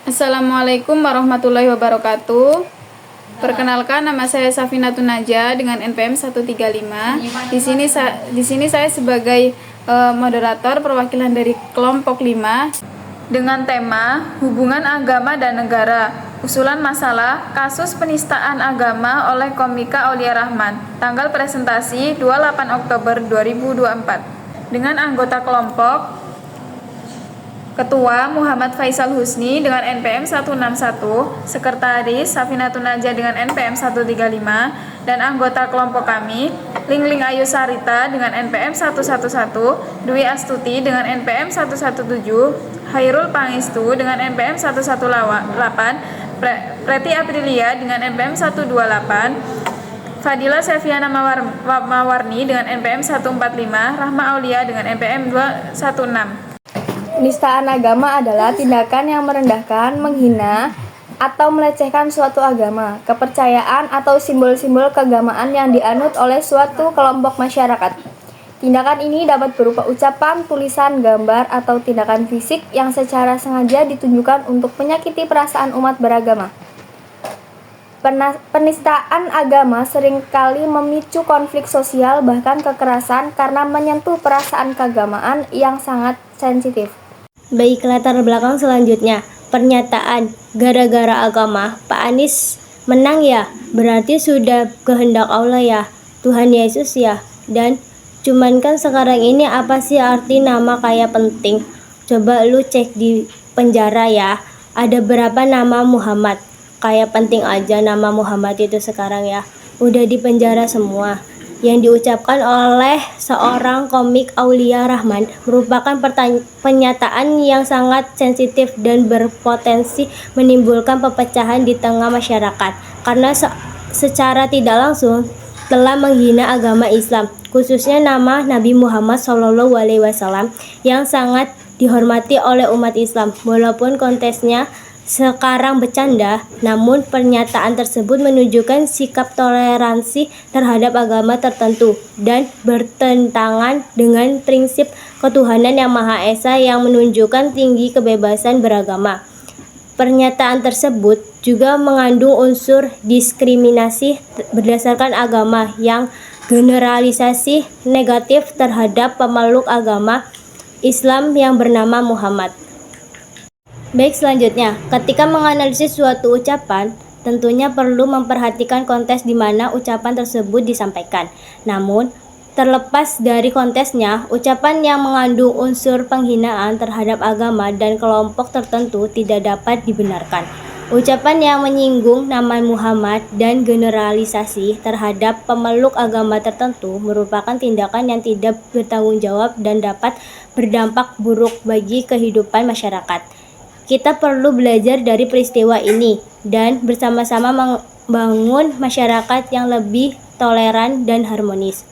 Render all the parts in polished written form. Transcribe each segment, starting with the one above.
Assalamualaikum warahmatullahi wabarakatuh. Perkenalkan, nama saya Safinatun Naja dengan NPM 135. Di sini saya sebagai moderator perwakilan dari kelompok 5 dengan tema Hubungan Agama dan Negara. Usulan masalah kasus penistaan agama oleh Komika Aulia Rahman. Tanggal presentasi 28 Oktober 2024. Dengan anggota kelompok Ketua Muhammad Faisal Husni dengan NPM 161, Sekretaris Safinatun Naja dengan NPM 135, dan anggota kelompok kami Lingling Ayu Sarita dengan NPM 111, Dwi Astuti dengan NPM 117, Hairul Pangestu dengan NPM 118, Preti Aprilia dengan NPM 128, Fadila Seviana Mawarni dengan NPM 145, Rahma Aulia dengan NPM 216. Penistaan agama adalah tindakan yang merendahkan, menghina, atau melecehkan suatu agama, kepercayaan, atau simbol-simbol keagamaan yang dianut oleh suatu kelompok masyarakat. Tindakan ini dapat berupa ucapan, tulisan, gambar, atau tindakan fisik yang secara sengaja ditunjukkan untuk menyakiti perasaan umat beragama. Penistaan agama seringkali memicu konflik sosial, bahkan kekerasan, karena menyentuh perasaan keagamaan yang sangat sensitif. Baik, latar belakang selanjutnya, pernyataan gara-gara agama, Pak Anies menang ya, berarti sudah kehendak Allah ya, Tuhan Yesus ya, dan cuman kan sekarang ini apa sih arti nama kayak penting? Coba lu cek di penjara ya, ada berapa nama Muhammad, kayak penting aja nama Muhammad itu sekarang ya, udah di penjara semua. Yang diucapkan oleh seorang komik Aulia Rahman merupakan pernyataan yang sangat sensitif dan berpotensi menimbulkan perpecahan di tengah masyarakat karena secara tidak langsung telah menghina agama Islam, khususnya nama Nabi Muhammad SAW yang sangat dihormati oleh umat Islam. Walaupun konteksnya sekarang bercanda, namun pernyataan tersebut menunjukkan sikap toleransi terhadap agama tertentu dan bertentangan dengan prinsip ketuhanan yang Maha Esa yang menunjukkan tinggi kebebasan beragama. Pernyataan tersebut juga mengandung unsur diskriminasi berdasarkan agama yang generalisasi negatif terhadap pemeluk agama Islam yang bernama Muhammad. Baik, selanjutnya, ketika menganalisis suatu ucapan, tentunya perlu memperhatikan konteks di mana ucapan tersebut disampaikan. Namun, terlepas dari konteksnya, ucapan yang mengandung unsur penghinaan terhadap agama dan kelompok tertentu tidak dapat dibenarkan. Ucapan yang menyinggung nama Muhammad dan generalisasi terhadap pemeluk agama tertentu merupakan tindakan yang tidak bertanggung jawab dan dapat berdampak buruk bagi kehidupan masyarakat. Kita perlu belajar dari peristiwa ini dan bersama-sama membangun masyarakat yang lebih toleran dan harmonis.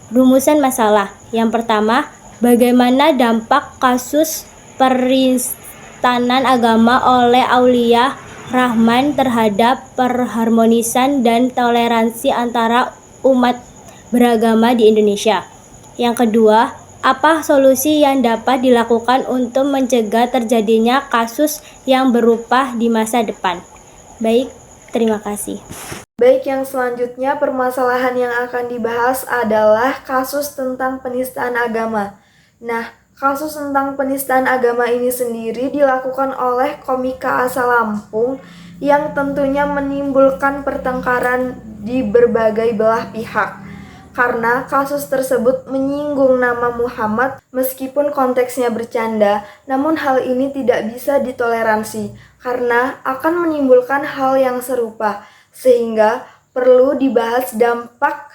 Rumusan masalah. Yang pertama, bagaimana dampak kasus peristanan agama oleh Aulia Rahman terhadap perharmonisan dan toleransi antara umat beragama di Indonesia. Yang kedua, apa solusi yang dapat dilakukan untuk mencegah terjadinya kasus yang berupa di masa depan? Baik, terima kasih. Baik, yang selanjutnya permasalahan yang akan dibahas adalah kasus tentang penistaan agama. Nah, kasus tentang penistaan agama ini sendiri dilakukan oleh komika asal Lampung yang tentunya menimbulkan pertengkaran di berbagai belah pihak. Karena kasus tersebut menyinggung nama Muhammad meskipun konteksnya bercanda, namun hal ini tidak bisa ditoleransi karena akan menimbulkan hal yang serupa, sehingga perlu dibahas dampak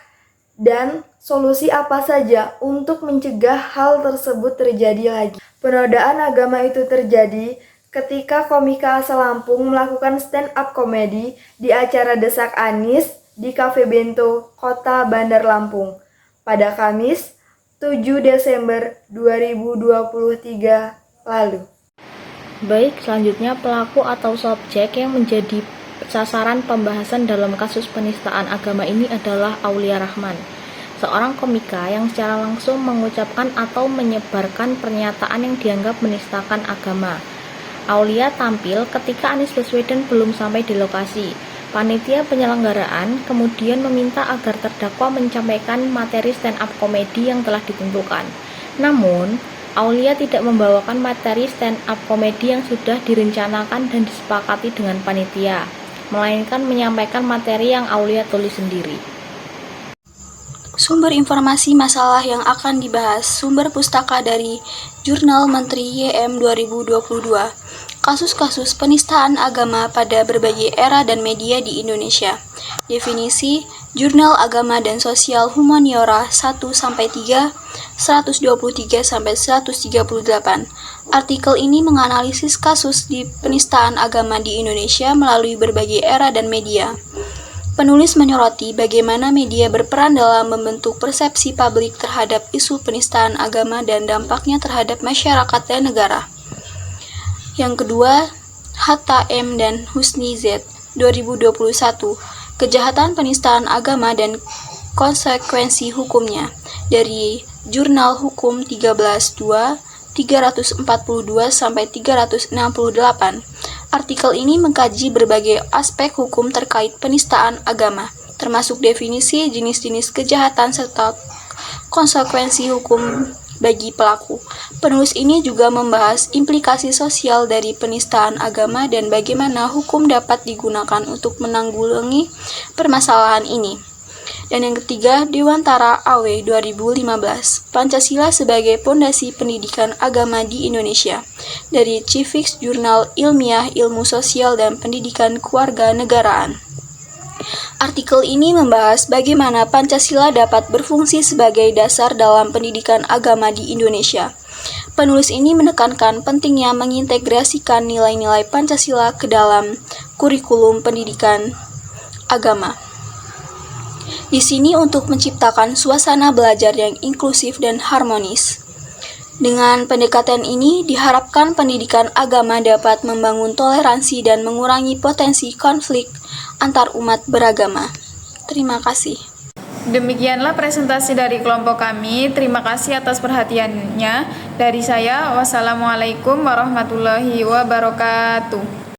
dan solusi apa saja untuk mencegah hal tersebut terjadi lagi. Penodaan agama itu terjadi ketika komika asal Lampung melakukan stand up komedi di acara Desak Anies di Cafe Bento, Kota Bandar Lampung, pada Kamis 7 Desember 2023 lalu. Baik, selanjutnya pelaku atau subjek yang menjadi sasaran pembahasan dalam kasus penistaan agama ini adalah Aulia Rahman, seorang komika yang secara langsung mengucapkan atau menyebarkan pernyataan yang dianggap menistakan agama. Aulia tampil ketika Anies Baswedan belum sampai di lokasi. Panitia penyelenggaraan kemudian meminta agar terdakwa menyampaikan materi stand-up komedi yang telah ditentukan. Namun, Aulia tidak membawakan materi stand-up komedi yang sudah direncanakan dan disepakati dengan panitia, melainkan menyampaikan materi yang Aulia tulis sendiri. Sumber informasi masalah yang akan dibahas, sumber pustaka dari Jurnal Menteri YM 2022, kasus-kasus penistaan agama pada berbagai era dan media di Indonesia. Definisi, Jurnal Agama dan Sosial Humaniora 1-3, 123-138. Artikel ini menganalisis kasus di penistaan agama di Indonesia melalui berbagai era dan media. Penulis menyoroti bagaimana media berperan dalam membentuk persepsi publik terhadap isu penistaan agama dan dampaknya terhadap masyarakat dan negara. Yang kedua, Hatta M. dan Husni Z. 2021, Kejahatan Penistaan Agama dan Konsekuensi Hukumnya, dari Jurnal Hukum 13-2, 342-368. Artikel ini mengkaji berbagai aspek hukum terkait penistaan agama, termasuk definisi, jenis-jenis kejahatan, serta konsekuensi hukum bagi pelaku. Penulis ini juga membahas implikasi sosial dari penistaan agama dan bagaimana hukum dapat digunakan untuk menanggulangi permasalahan ini. Dan yang ketiga, Dewantara AW 2015, Pancasila sebagai Pondasi Pendidikan Agama di Indonesia, dari Civics Jurnal Ilmiah Ilmu Sosial dan Pendidikan Kewarganegaraan. Artikel ini membahas bagaimana Pancasila dapat berfungsi sebagai dasar dalam pendidikan agama di Indonesia. Penulis ini menekankan pentingnya mengintegrasikan nilai-nilai Pancasila ke dalam kurikulum pendidikan agama. Di sini untuk menciptakan suasana belajar yang inklusif dan harmonis. Dengan pendekatan ini, diharapkan pendidikan agama dapat membangun toleransi dan mengurangi potensi konflik antar umat beragama. Terima kasih. Demikianlah presentasi dari kelompok kami. Terima kasih atas perhatiannya. Dari saya, wassalamualaikum warahmatullahi wabarakatuh.